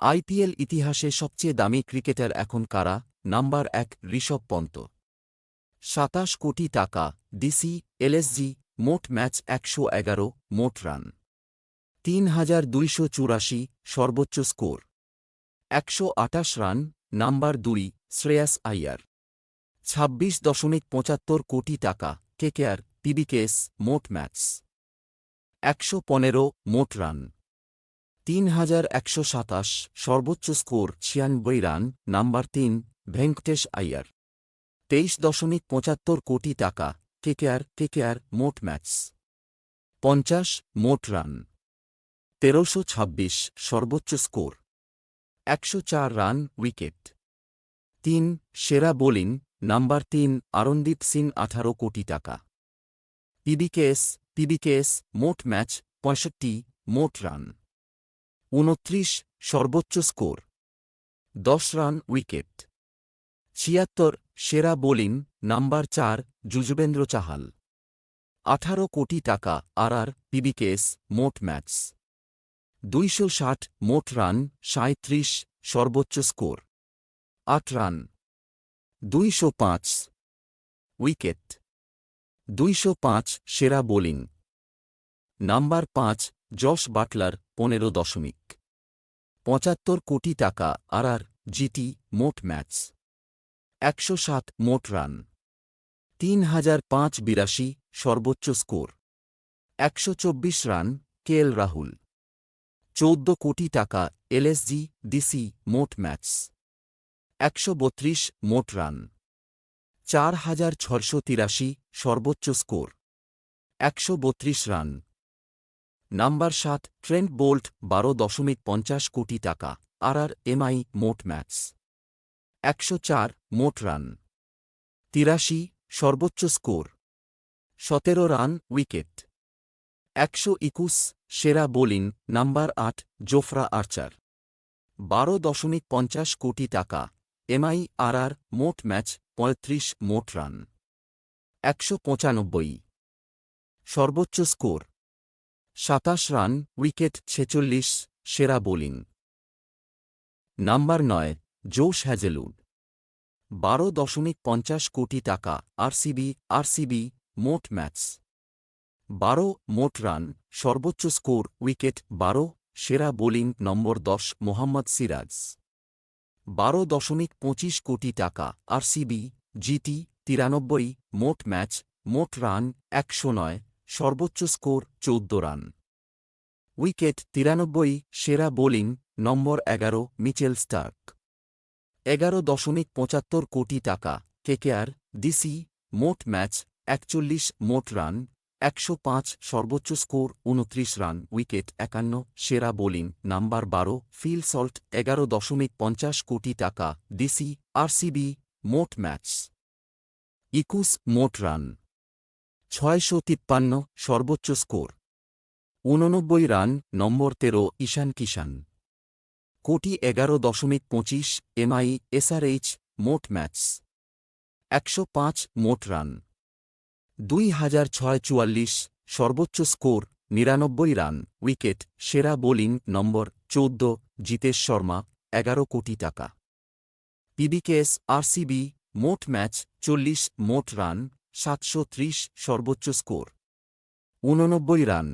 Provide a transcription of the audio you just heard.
IPL ইতিহাসে সবচেয়ে দামি ক্রিকেটার এখন কারা? নাম্বার ১ ঋষভ পন্ত। ২৭ কোটি টাকা, ডিসি, এলএসজি, মোট ম্যাচ ১১১, মোট রান ৩,২৮৪, সর্বোচ্চ score ১২৮ run. Number ২ Shreyas Iyer. ২৬.৭৫ কোটি টাকা, কেকেআর, পিবিকেএস, মোট ম্যাচ ১১৫, মোট রান ৩,১২৭, সর্বোচ্চ score ৯৬ run. Number ৩ Venkatesh Iyer. ২৩.৭৫ কোটি টাকা, কেকেআর, মোট ম্যাচ ৫০, মোট রান ১৩২৬, সর্বোচ্চ স্কোর ১০৪ রান। উইকেট ৩ সেরা বোলিং। নাম্বার ৩ আরণদীপ সিং। ১৮ কোটি টাকা, পিবিকেএস, মোট ম্যাচ ৬৫, মোট রান ২৯, সর্বোচ্চ স্কোর ১০ রান। উইকেট ৭৬ সেরা বোলিং। নাম্বার ৪ যুজবেন্দ্র চাহাল। ১৮ কোটি টাকা, পিবিকেএস, মোট ম্যাচ ২৬০, মোট রান ৩৭, সর্বোচ্চ স্কোর ৮ রান ২০৫। উইকেট ২০৫ সেরা বোলিং। Number ৫ Josh Butler. ১৫.৭৫ কোটি টাকা, জিটি, মোট ম্যাচ ১০৭, মোট রান ৩,০০৫, সর্বোচ্চ স্কোর ১২৪ রান। কেএল রাহুল। ১৪ কোটি টাকা, এলএসজি, ডিসি, মোট ম্যাচ ১৩২, মোট রান ৪,৬৮৩, সর্বোচ্চ score ১৩২ run. Number ৭ Trent Boult. ১২.৫০ কোটি টাকা, এমআই, মোট ম্যাচ ১০৪, মোট রান ৮৩, সর্বোচ্চ স্কোর ১৭ রান। উইকেট ১২১ সেরা বোলিং। নাম্বার ৮ জোফরা আর্চার। ১২.৫০ কোটি টাকা, এমআই, মোট ম্যাচ ৩৫, মোট রান ১৯৫, সর্বোচ্চ স্কোর ২৭ রান। উইকেট ৪৬ সেরা বোলিং। নাম্বার ৯ জোশ হ্যাজেলউড। ১২.৫০ কোটি টাকা, আরসিবি, মোট ম্যাচ ১২, মোট রান, সর্বোচ্চ স্কোর। উইকেট ১২ সেরা বোলিং। নম্বর ১০ মোহাম্মদ সিরাজ। ১২.২৫ কোটি টাকা, আরসিবি, জিটি, ৯৩, মোট ম্যাচ, মোট রান ১০৯, সর্বোচ্চ স্কোর ১৪ রান। উইকেট ৯৩ সেরা বোলিং। নম্বর ১১ মিচেল স্টার্ক। ১১.৭৫ কোটি টাকা, কেকেআর, ডিসি, মোট ম্যাচ ৪১, মোট রান ১০৫, সর্বোচ্চ স্কোর ২৯ রান। উইকেট ৫১ সেরা বোলিং। Number ১২ Phil Salt. ১১.৫০ কোটি টাকা, ডিসি, আরসিবি, মোট ম্যাচ ২১, মোট রান ৬৫৩, সর্বোচ্চ স্কোর ৮৯ রান। নম্বর ১৩ ঈশান কিষান। কোটি ১১.২৫, এমআই, এসআরএইচ, মোট ম্যাচ ১০৫, মোট রান ২,৬৪৪, সর্বোচ্চ স্কোর ৯৯ রান। উইকেট সেরা বোলিং। নম্বর ১৪ জিতেশ শর্মা। ১১ কোটি টাকা, পিবিকেএস, আরসিবি, মোট ম্যাচ ৪০, মোট রান ৭৩০, সর্বোচ্চ স্কোর ৮৯ রান।